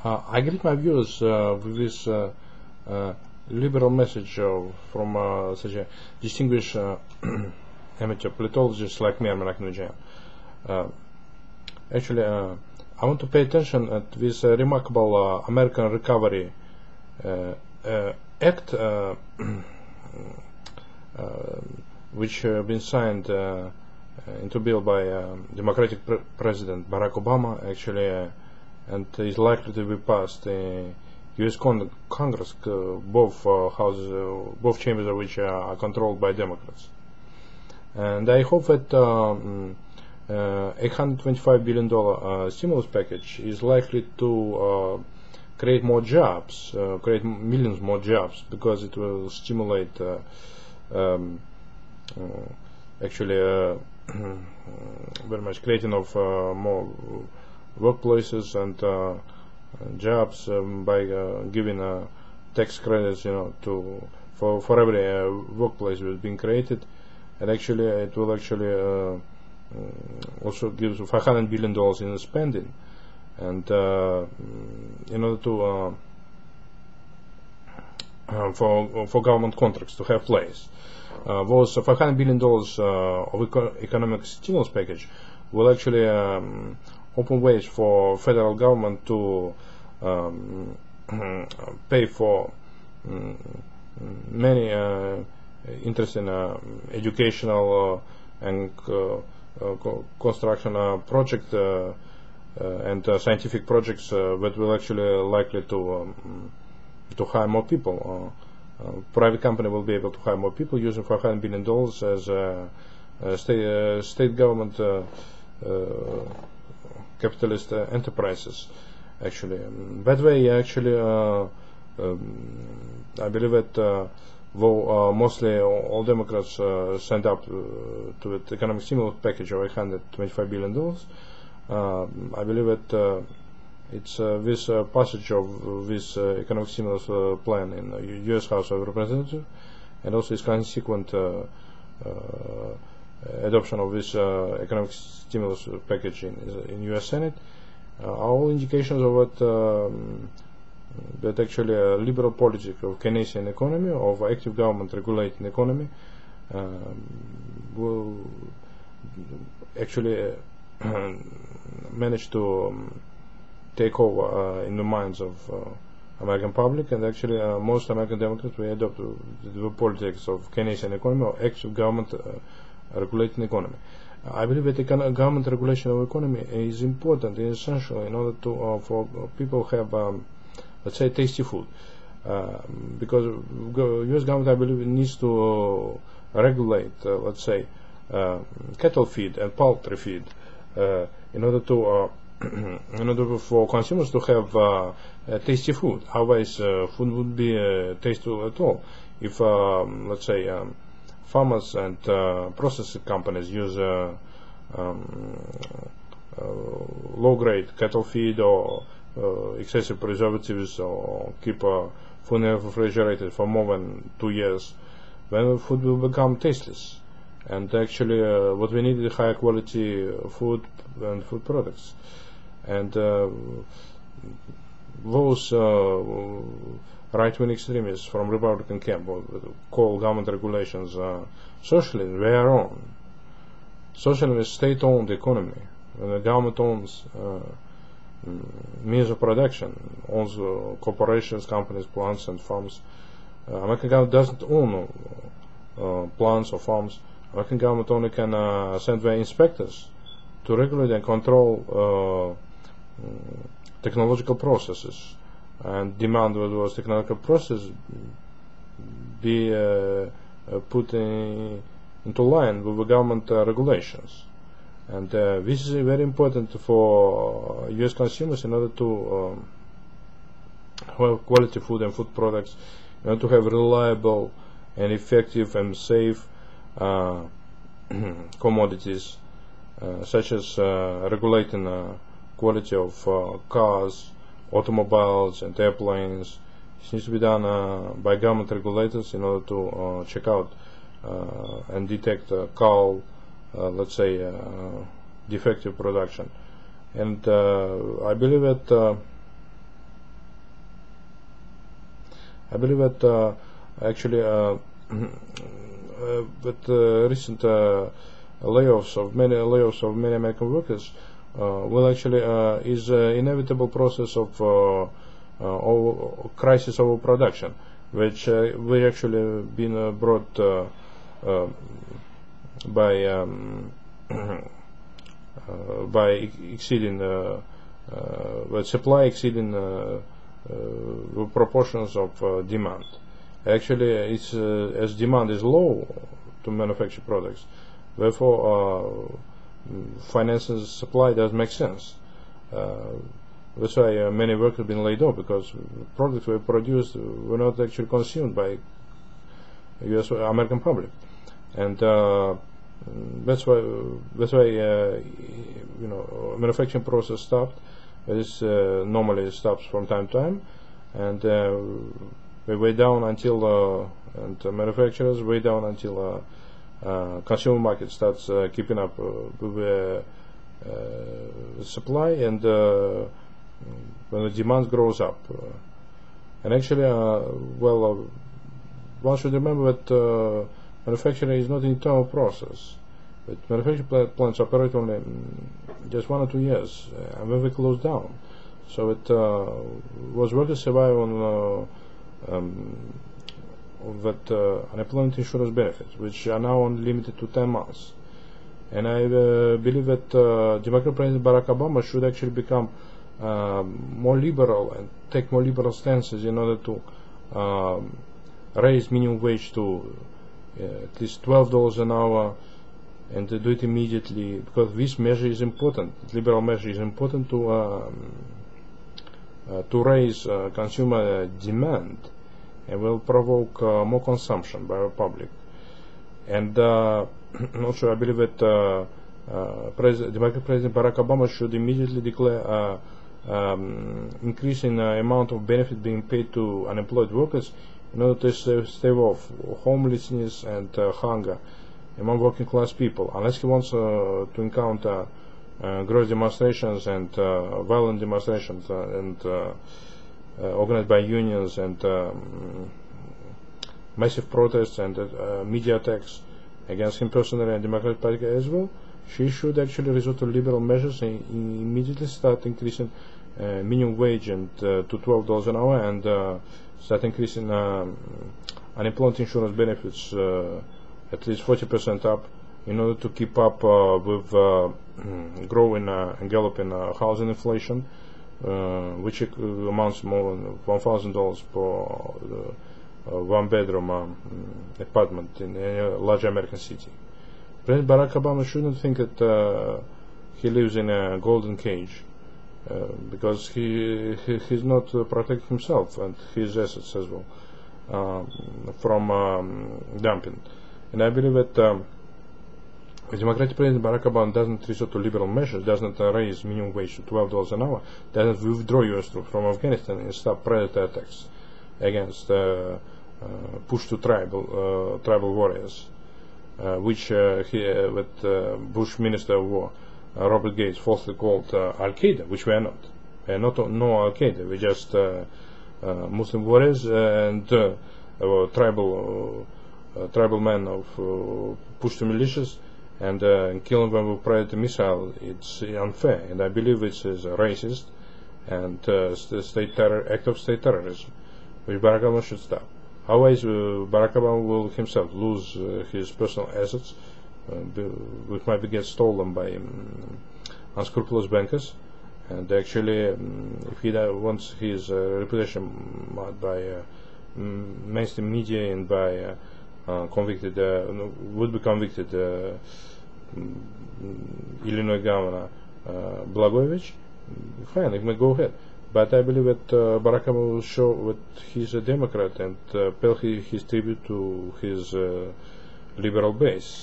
I greet my viewers with this liberal message from such a distinguished amateur politologist like me, Arman Aknujan. Actually, I want to pay attention at this remarkable American Recovery Act, which been signed into bill by Democratic President Barack Obama, actually, and is likely to be passed in U.S. Congress, both houses, both chambers of which are controlled by Democrats. And I hope that $825 billion stimulus package is likely to create more jobs, create millions more jobs, because it will stimulate actually very much creating of more workplaces and jobs by giving tax credits, for every workplace that is being created, and actually it will actually also give $500 billion in spending, and in order to for government contracts to have place. Those $500 billion of economic stimulus package will actually open ways for federal government to pay for many interesting educational and construction projects and scientific projects that will actually likely to hire more people. Private company will be able to hire more people using $500 billion as state government capitalist enterprises. Actually, that way, actually, I believe that though mostly all Democrats signed up to the economic stimulus package of $825 billion, I believe that it's this passage of this economic stimulus plan in the U.S. House of Representatives, and also its consequent adoption of this economic stimulus package in U.S. Senate, are all indications of what that actually a liberal policy of Keynesian economy, of active government regulating economy, will actually manage to take over in the minds of American public, and actually most American Democrats will adopt the politics of Keynesian economy, or active government regulating economy. I believe that government regulation of economy is important and essential in order to for people have let's say tasty food, because U.S. government, I believe, needs to regulate let's say cattle feed and poultry feed in order to for consumers to have tasty food. Otherwise food would be tasteful at all if let's say farmers and processing companies use low-grade cattle feed or excessive preservatives, or keep food refrigerated for more than 2 years, then food will become tasteless. And actually what we need is higher quality food and food products. And those right-wing extremists from Republican camp call government regulations socialism. They are wrong. Socialism is state-owned economy. When the government owns means of production, owns corporations, companies, plants and farms. American government doesn't own plants or farms. American government only can send their inspectors to regulate and control technological processes, and demand that those technological processes be put into line with the government regulations. And this is very important for U.S. consumers in order to have quality food and food products, in order to have reliable and effective and safe commodities, such as regulating quality of cars, automobiles and airplanes. This needs to be done by government regulators in order to check out and detect let's say defective production. And I believe that I believe that actually with recent layoffs of many American workers will actually is inevitable process of crisis of production, which we actually been brought by exceeding with supply exceeding proportions of demand. Actually, it's as demand is low to manufacture products, therefore financing supply does make sense. That's why many workers have been laid off, because products were produced were not actually consumed by U.S. American public, and that's why manufacturing process stopped. This normally stops from time to time, and we wait down until and manufacturers wait down until consumer market starts keeping up with supply, and when the demand grows up. And actually, one should remember that manufacturing is not an internal process. But manufacturing plants operate only just 1 or 2 years, and then they close down. So it was workers survive on that unemployment insurance benefits, which are now only limited to 10 months. And I believe that Democratic President Barack Obama should actually become more liberal and take more liberal stances in order to raise minimum wage to at least $12 an hour, and to do it immediately, because this measure is important. Liberal measure is important to raise consumer demand, and will provoke more consumption by the public. And also, I believe that Democratic President Barack Obama should immediately declare increasing amount of benefit being paid to unemployed workers in order to stave off homelessness and hunger among working class people, unless he wants to encounter gross demonstrations and violent demonstrations and organized by unions and massive protests and media attacks against him personally and Democratic Party as well. She should actually resort to liberal measures and immediately start increasing minimum wage and to $12 an hour, and start increasing unemployment insurance benefits at least 40% up, in order to keep up with growing and galloping housing inflation, which amounts more than $1,000 per one-bedroom apartment in a large American city. President Barack Obama shouldn't think that he lives in a golden cage, because he's not protecting himself and his assets as well from dumping. And I believe that the Democratic President Barack Obama doesn't resort to liberal measures, doesn't raise minimum wage to $12 an hour, doesn't withdraw U.S. troops from Afghanistan and stop predator attacks against push to tribal warriors, which with Bush Minister of War Robert Gates falsely called Al-Qaeda, which we are not. We are not Al-Qaeda. We're just Muslim warriors and tribal men of Pashto militias, and killing them with Predator missile. It's unfair, and I believe it is racist and act of state terrorism, which Barack Obama should stop. Otherwise, Barack Obama will himself lose his personal assets, which might get stolen by unscrupulous bankers. And actually, if he wants his reputation marred by mainstream media and by would be convicted Illinois Governor Blagojevich, fine, he may go ahead. But I believe that Barack Obama will show that he's a Democrat and pay his tribute to his liberal base.